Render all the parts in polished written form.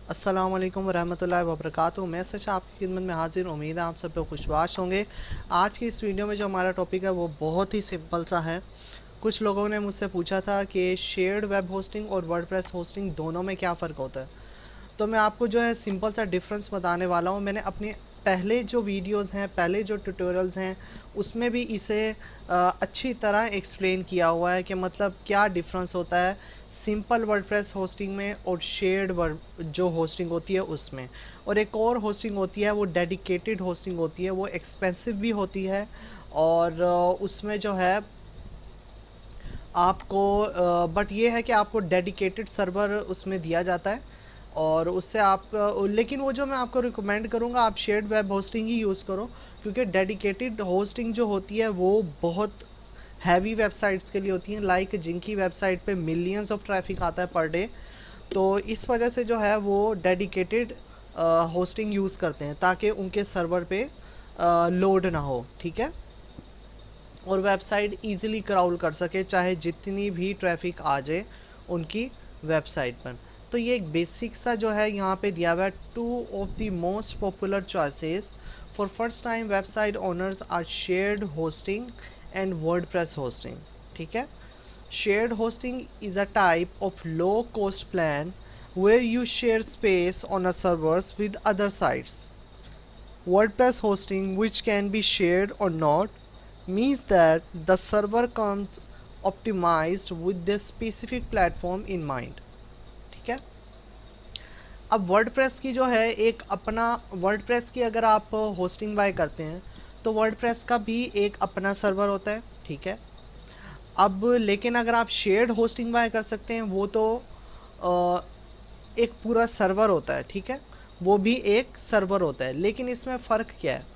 अस्सलाम वालेकुम रहमतुल्लाहि व बरकातुहू। मैं सच आपकी खिदमत में हाजिर। उम्मीद है आप सब लोग खुशबाश होंगे। आज की इस वीडियो में जो हमारा टॉपिक है वो बहुत ही सिंपल सा है। कुछ लोगों ने मुझसे पूछा था कि शेयर्ड वेब होस्टिंग और वर्डप्रेस होस्टिंग दोनों में क्या फ़र्क होता है। तो मैं आपको जो है सिंपल सा डिफरेंस बताने वाला हूँ। मैंने अपने पहले जो वीडियोस हैं, पहले जो ट्यूटोरियल्स हैं, उसमें भी इसे अच्छी तरह एक्सप्लेन किया हुआ है कि मतलब क्या डिफरेंस होता है सिंपल वर्डप्रेस होस्टिंग में और शेयर्ड वर्ड जो होस्टिंग होती है उसमें। और एक और होस्टिंग होती है वो डेडिकेटेड होस्टिंग होती है, वो एक्सपेंसिव भी होती है और उसमें जो है आपको बट ये है कि आपको डेडिकेटेड सर्वर उसमें दिया जाता है और उससे आप लेकिन वो जो मैं आपको रिकमेंड करूँगा आप शेयर्ड वेब होस्टिंग ही यूज़ करो, क्योंकि डेडिकेटेड होस्टिंग जो होती है वो बहुत हैवी वेबसाइट्स के लिए होती हैं, लाइक जिनकी वेबसाइट पे मिलियंस ऑफ ट्रैफिक आता है पर डे। तो इस वजह से जो है वो डेडिकेटेड होस्टिंग यूज़ करते हैं ताकि उनके सर्वर पे लोड ना हो, ठीक है, और वेबसाइट इजीली क्राउल कर सके चाहे जितनी भी ट्रैफिक आ जाए उनकी वेबसाइट पर। तो ये एक बेसिक सा जो है यहाँ पे दिया हुआ है। Two of the most popular choices for first time website owners are shared hosting and WordPress hosting, ठीक है। Shared hosting is a type of low cost plan where you share space on a servers with other sites. WordPress hosting, which can be shared or not, means that the server comes optimized with the specific platform in mind, ठीक है। अब WordPress की जो है एक अपना WordPress की अगर आप होस्टिंग बाय करते हैं तो वर्डप्रेस का भी एक अपना सर्वर होता है, ठीक है। अब लेकिन अगर आप शेयर्ड होस्टिंग बाय कर सकते हैं वो तो एक पूरा सर्वर होता है, ठीक है, वो भी एक सर्वर होता है। लेकिन इसमें फ़र्क क्या है,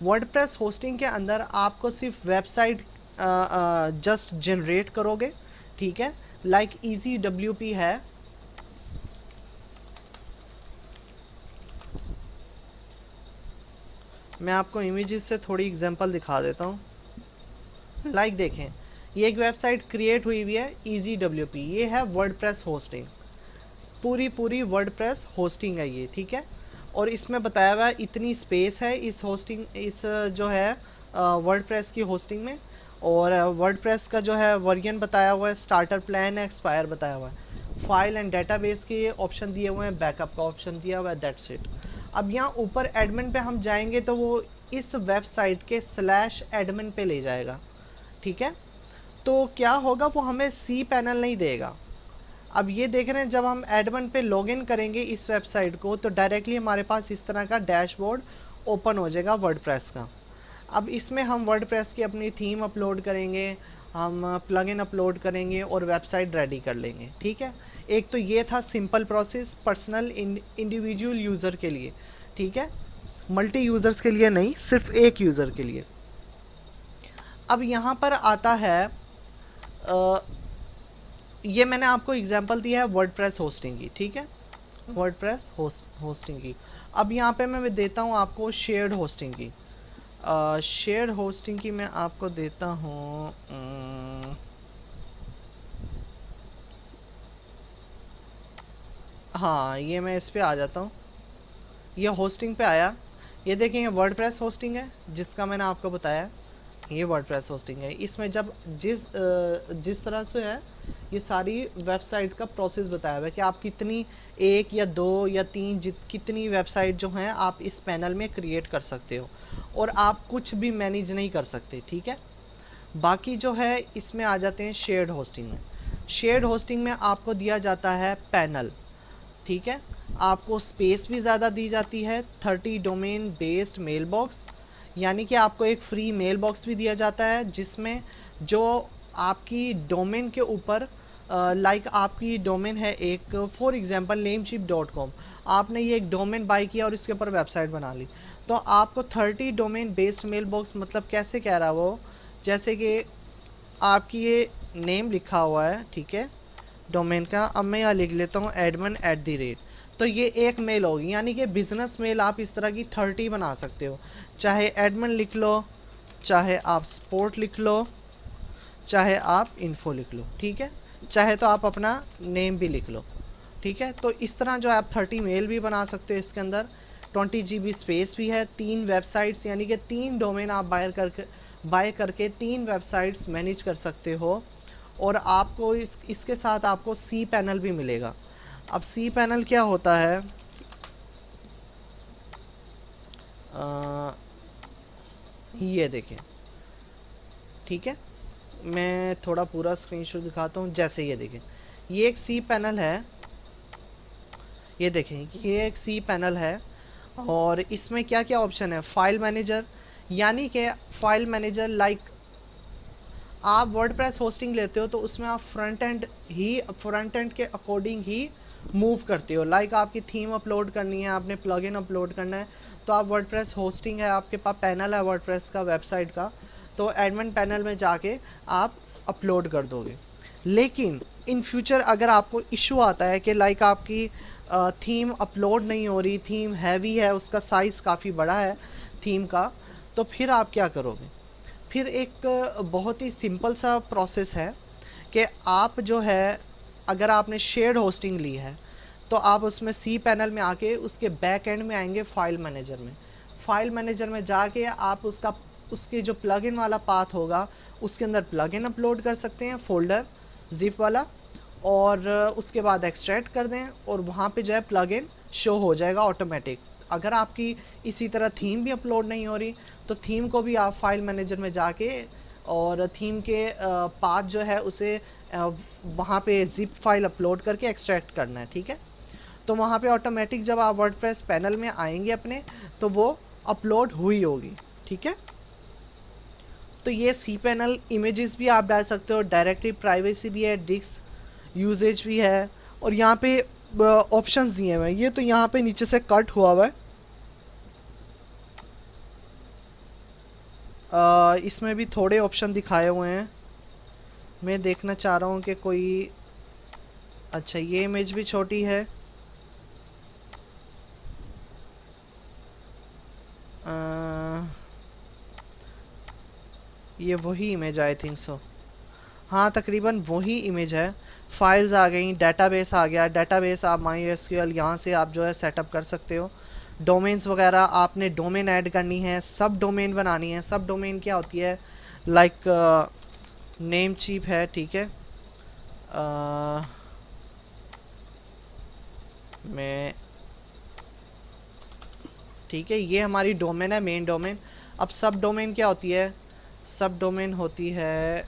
वर्डप्रेस होस्टिंग के अंदर आपको सिर्फ वेबसाइट जस्ट जनरेट करोगे, ठीक है, लाइक ईजी डब्ल्यू पी है। मैं आपको इमेजेस से थोड़ी एग्जांपल दिखा देता हूँ। लाइक देखें, ये एक वेबसाइट क्रिएट हुई हुई है ईजी डब्ल्यू पी, ये है वर्डप्रेस होस्टिंग, पूरी पूरी वर्डप्रेस होस्टिंग है ये, ठीक है। और इसमें बताया हुआ है इतनी स्पेस है इस होस्टिंग इस जो है वर्डप्रेस की होस्टिंग में। और वर्डप्रेस का जो है वर्जन बताया हुआ है, स्टार्टर प्लान है, एक्सपायर बताया हुआ है, फाइल एंड डेटाबेस के ऑप्शन दिए हुए हैं, बैकअप का ऑप्शन दिया हुआ है, दैट्स इट। अब यहाँ ऊपर एडमिन पे हम जाएंगे तो वो इस वेबसाइट के स्लैश एडमिन पे ले जाएगा, ठीक है। तो क्या होगा, वो हमें सी पैनल नहीं देगा। अब ये देख रहे हैं जब हम एडमिन पे लॉगिन करेंगे इस वेबसाइट को तो डायरेक्टली हमारे पास इस तरह का डैशबोर्ड ओपन हो जाएगा वर्डप्रेस का। अब इसमें हम वर्डप्रेस की अपनी थीम अपलोड करेंगे, हम प्लगइन अपलोड करेंगे और वेबसाइट रेडी कर लेंगे, ठीक है। एक तो ये था simple process personal individual user के लिए, ठीक है, मल्टी यूज़र्स के लिए नहीं, सिर्फ एक यूज़र के लिए। अब यहाँ पर आता है ये मैंने आपको एग्जांपल दिया है वर्डप्रेस होस्टिंग की, ठीक है, वर्डप्रेस होस्टिंग की। अब यहाँ पे मैं देता हूँ आपको शेयर्ड होस्टिंग की। शेयर्ड होस्टिंग की मैं आपको देता हूँ हाँ, ये मैं इस पे आ जाता हूँ, ये होस्टिंग पे आया। ये देखेंगे वर्डप्रेस होस्टिंग है जिसका मैंने आपको बताया, ये वर्डप्रेस होस्टिंग है। इसमें जब जिस तरह से है ये सारी वेबसाइट का प्रोसेस बताया हुआ है कि आप कितनी एक या दो या तीन कितनी वेबसाइट जो हैं आप इस पैनल में क्रिएट कर सकते हो और आप कुछ भी मैनेज नहीं कर सकते, ठीक है। बाकी जो है इसमें आ जाते हैं शेयर्ड होस्टिंग में। शेयर्ड होस्टिंग में आपको दिया जाता है पैनल, ठीक है, आपको स्पेस भी ज़्यादा दी जाती है, 30 डोमेन बेस्ड मेल बॉक्स, यानी कि आपको एक फ्री मेल बॉक्स भी दिया जाता है जिसमें जो आपकी डोमेन के ऊपर लाइक आपकी डोमेन है एक फॉर एग्जांपल नेमशिप.com, आपने ये एक डोमेन बाय किया और इसके ऊपर वेबसाइट बना ली, तो आपको 30 डोमेन बेस्ड मेल बॉक्स, मतलब कैसे कह रहा है वो, जैसे कि आपकी ये नेम लिखा हुआ है, ठीक है, डोमेन का। अब मैं यहाँ लिख लेता हूँ admin@, तो ये एक मेल होगी, यानी कि बिज़नेस मेल आप इस तरह की 30 बना सकते हो। चाहे एडमिन लिख लो, चाहे आप सपोर्ट लिख लो, चाहे आप इन्फो लिख लो, ठीक है, चाहे तो आप अपना नेम भी लिख लो। ठीक है। तो इस तरह जो है आप 30 मेल भी बना सकते हो इसके अंदर, 20 GB स्पेस भी है, 3 वेबसाइट्स यानी कि 3 डोमेन आप बाय करके 3 वेबसाइट्स मैनेज कर सकते हो। और आपको इसके साथ आपको सी पैनल भी मिलेगा। अब सी पैनल क्या होता है, ये देखें, ठीक है, मैं थोड़ा पूरा स्क्रीनशॉट दिखाता हूँ। जैसे ये देखें, ये एक सी पैनल है, ये देखें ये एक सी पैनल है। और इसमें क्या क्या ऑप्शन है, फाइल मैनेजर, यानी कि फाइल मैनेजर लाइक आप वर्डप्रेस होस्टिंग लेते हो तो उसमें आप फ्रंट एंड के अकॉर्डिंग ही मूव करते हो। लाइक आपकी थीम अपलोड करनी है, आपने प्लगइन अपलोड करना है, तो आप वर्डप्रेस होस्टिंग है, आपके पास पैनल है वर्डप्रेस का वेबसाइट का, तो एडमिन पैनल में जाके आप अपलोड कर दोगे। लेकिन इन फ्यूचर अगर आपको इशू आता है कि लाइक आपकी थीम अपलोड नहीं हो रही, थीम हैवी है, उसका साइज़ काफ़ी बड़ा है थीम का, तो फिर आप क्या करोगे? फिर एक बहुत ही सिंपल सा प्रोसेस है कि आप जो है, अगर आपने शेयर्ड होस्टिंग ली है तो आप उसमें सी पैनल में आके उसके बैक एंड में आएंगे फाइल मैनेजर में। फाइल मैनेजर में जाके आप उसके जो प्लगइन वाला पाथ होगा उसके अंदर प्लगइन अपलोड कर सकते हैं, फोल्डर जिप वाला, और उसके बाद एक्सट्रैक्ट कर दें और वहाँ पे जो है प्लगइन शो हो जाएगा ऑटोमेटिक। अगर आपकी इसी तरह थीम भी अपलोड नहीं हो रही तो थीम को भी आप फाइल मैनेजर में जाके और थीम के पाथ जो है उसे वहाँ पे जिप फाइल अपलोड करके एक्सट्रैक्ट करना है, ठीक है। तो वहाँ पे ऑटोमेटिक जब आप वर्डप्रेस पैनल में आएंगे अपने, तो वो अपलोड हुई होगी, ठीक है। तो ये सी पैनल इमेजेस भी आप डाल सकते हो, डायरेक्टरी प्राइवेसी भी है, डिस्क यूजेज भी है, और यहाँ पे ऑप्शंस दिए हुए हैं। ये तो यहाँ पे नीचे से कट हुआ है, इसमें भी थोड़े ऑप्शन दिखाए हुए हैं। मैं देखना चाह रहा हूँ कि कोई, अच्छा ये इमेज भी छोटी है, ये वही इमेज आई थिंक सो, हाँ तकरीबन वही इमेज है। फाइल्स आ गई, डेटाबेस आ गया, डेटाबेस आप MySQL यहाँ से आप जो है सेटअप कर सकते हो। डोमेन्स वगैरह आपने डोमेन ऐड करनी है, सब डोमेन बनानी है। सब डोमेन क्या होती है, लाइक नेम चीप है, ठीक है, मैं, ठीक है, ये हमारी डोमेन है, मेन डोमेन। अब सब डोमेन क्या होती है, सब डोमेन होती है,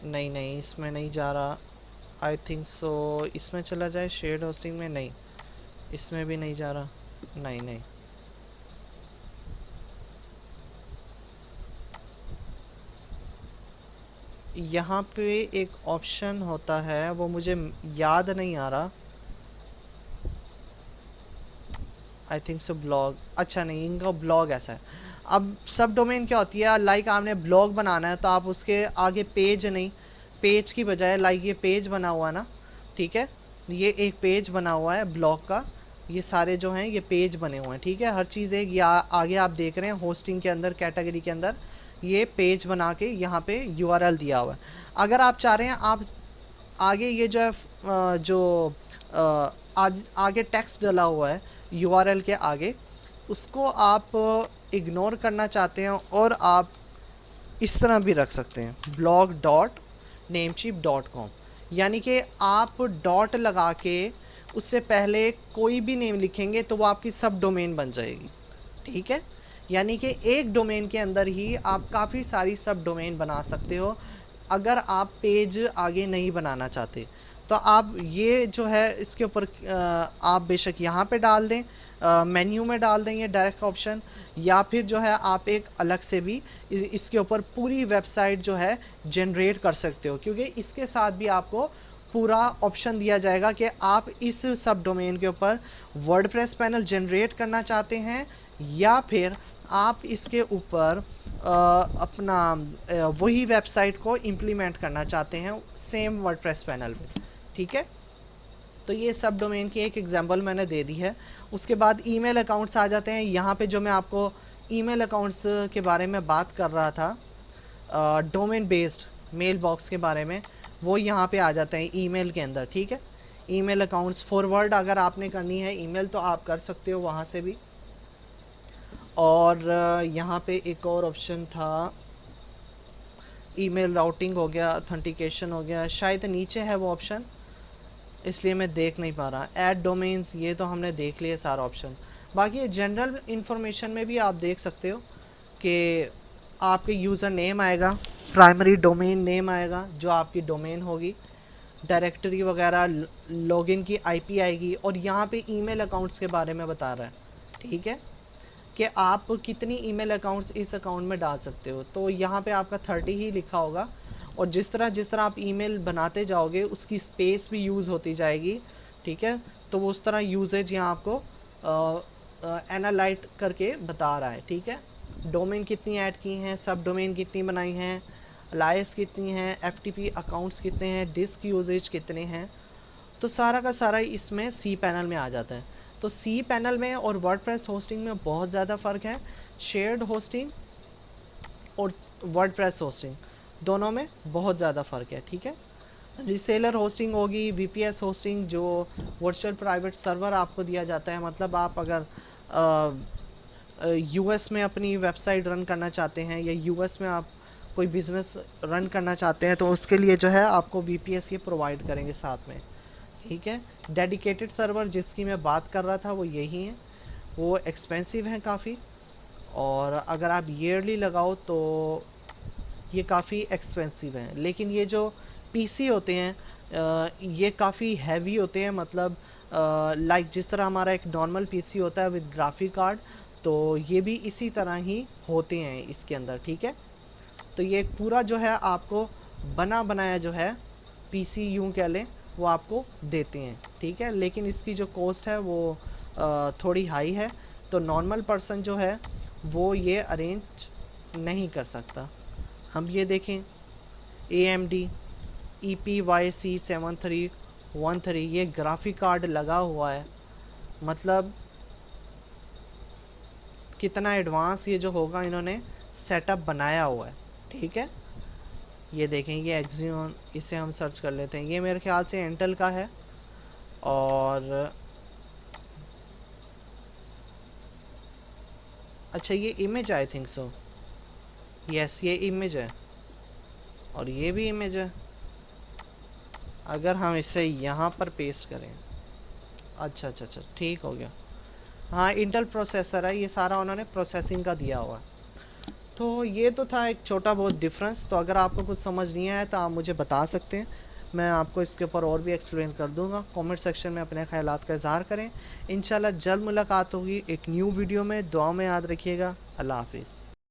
नहीं नहीं इसमें नहीं जा रहा, आई थिंक सो इसमें चला जाए, शेयर्ड होस्टिंग में, नहीं इसमें भी नहीं जा रहा, नहीं नहीं, यहाँ पे एक ऑप्शन होता है वो मुझे याद नहीं आ रहा, आई थिंक सो ब्लॉग, अच्छा नहीं इनका ब्लॉग ऐसा है। अब सब डोमेन क्या होती है, लाइक आपने ब्लॉग बनाना है तो आप उसके आगे पेज नहीं, पेज की बजाय लाइक ये पेज बना हुआ ना, ठीक है, ये एक पेज बना हुआ है ब्लॉग का, ये सारे जो हैं ये पेज बने हुए हैं, ठीक है, हर चीज़ एक, या आगे आप देख रहे हैं होस्टिंग के अंदर कैटेगरी के अंदर ये पेज बना के यहाँ पे URL दिया हुआ है। अगर आप चाह रहे हैं आप आगे ये जो है आज आगे टेक्स्ट डला हुआ है URL के आगे, उसको आप इग्नोर करना चाहते हैं और आप इस तरह भी रख सकते हैं, blog.namecheap.com, यानी कि आप डॉट लगा के उससे पहले कोई भी नेम लिखेंगे तो वो आपकी सब डोमेन बन जाएगी, ठीक है। यानी कि एक डोमेन के अंदर ही आप काफ़ी सारी सब डोमेन बना सकते हो। अगर आप पेज आगे नहीं बनाना चाहते तो आप ये जो है इसके ऊपर आप बेशक यहाँ पे डाल दें, मेन्यू में डाल दें ये डायरेक्ट ऑप्शन, या फिर जो है आप एक अलग से भी इसके ऊपर पूरी वेबसाइट जो है जनरेट कर सकते हो, क्योंकि इसके साथ भी आपको पूरा ऑप्शन दिया जाएगा कि आप इस सब डोमेन के ऊपर वर्डप्रेस पैनल जनरेट करना चाहते हैं या फिर आप इसके ऊपर अपना वही वेबसाइट को इम्प्लीमेंट करना चाहते हैं सेम वर्डप्रेस पैनल में, ठीक है। तो ये सब डोमेन की एक एग्जांपल मैंने दे दी है। उसके बाद ईमेल अकाउंट्स आ जाते हैं। यहाँ पे जो मैं आपको ईमेल अकाउंट्स के बारे में बात कर रहा था, डोमेन बेस्ड मेल बॉक्स के बारे में, वो यहाँ पे आ जाते हैं ईमेल के अंदर, ठीक है। ईमेल अकाउंट्स फॉरवर्ड अगर आपने करनी है ईमेल तो आप कर सकते हो वहाँ से भी। और यहाँ पे एक और ऑप्शन था, ईमेल राउटिंग हो गया, ऑथेंटिकेशन हो गया, शायद नीचे है वो ऑप्शन, इसलिए मैं देख नहीं पा रहा। ऐड डोमेन्स, ये तो हमने देख लिए सारा ऑप्शन। बाकी जनरल इंफॉर्मेशन में भी आप देख सकते हो कि आपके यूज़र नेम आएगा, प्राइमरी डोमेन नेम आएगा जो आपकी डोमेन होगी, डायरेक्टरी वगैरह, लॉगिन की आईपी आएगी, और यहाँ पे ईमेल अकाउंट्स के बारे में बता रहा है, ठीक है, कि आप कितनी ईमेल अकाउंट्स इस अकाउंट में डाल सकते हो। तो यहाँ पे आपका 30 ही लिखा होगा, और जिस तरह आप ईमेल बनाते जाओगे उसकी स्पेस भी यूज़ होती जाएगी, ठीक है। तो वो उस तरह यूजेज यहाँ आपको एनालाइट करके बता रहा है, ठीक है। डोमेन कितनी ऐड की हैं, सब डोमेन कितनी बनाई हैं, अलायंस कितनी हैं, एफटीपी अकाउंट्स कितने हैं, डिस्क यूजेज कितने हैं, तो सारा का सारा इसमें सी पैनल में आ जाता है। तो सी पैनल में और वर्डप्रेस होस्टिंग में बहुत ज़्यादा फ़र्क है। शेयर्ड होस्टिंग और वर्डप्रेस होस्टिंग दोनों में बहुत ज़्यादा फ़र्क है, ठीक है। रीसेलर होस्टिंग होगी, वीपीएस होस्टिंग जो वर्चुअल प्राइवेट सर्वर आपको दिया जाता है, मतलब आप अगर यूएस में अपनी वेबसाइट रन करना चाहते हैं या यूएस में आप कोई बिज़नेस रन करना चाहते हैं तो उसके लिए जो है आपको वीपीएस ये प्रोवाइड करेंगे साथ में, ठीक है। डेडिकेटेड सर्वर जिसकी मैं बात कर रहा था वो यही है, वो एक्सपेंसिव हैं काफ़ी, और अगर आप ईयरली लगाओ तो ये काफ़ी एक्सपेंसिव हैं। लेकिन ये जो पीसी होते हैं ये काफ़ी हैवी होते हैं, मतलब लाइक जिस तरह हमारा एक नॉर्मल पीसी होता है विद ग्राफिक कार्ड, तो ये भी इसी तरह ही होते हैं इसके अंदर, ठीक है। तो ये एक पूरा जो है आपको बना बनाया जो है पीसी यूँ कह लें वो आपको देते हैं, ठीक है। लेकिन इसकी जो कॉस्ट है वो थोड़ी हाई है, तो नॉर्मल पर्सन जो है वो ये अरेंज नहीं कर सकता। हम ये देखें AMD EPYC7313, ये ग्राफिक कार्ड लगा हुआ है, मतलब कितना एडवांस ये जो होगा इन्होंने सेटअप बनाया हुआ है, ठीक है। ये देखें, ये एक्सियन, इसे हम सर्च कर लेते हैं, ये मेरे ख्याल से इंटेल का है, और अच्छा ये image I think so, yes ये इमेज है, और ये भी इमेज है। अगर हम इसे यहाँ पर पेस्ट करें, अच्छा अच्छा अच्छा ठीक हो गया, हाँ इंटेल प्रोसेसर है, ये सारा उन्होंने प्रोसेसिंग का दिया हुआ है। तो ये तो था एक छोटा बहुत डिफरेंस। तो अगर आपको कुछ समझ नहीं आया तो आप मुझे बता सकते हैं, मैं आपको इसके ऊपर और भी एक्सप्लेन कर दूंगा। कमेंट सेक्शन में अपने ख्यालात का इज़हार करें। इंशाल्लाह जल्द मुलाकात होगी एक न्यू वीडियो में। दुआ में याद रखिएगा। अल्लाह हाफिज़।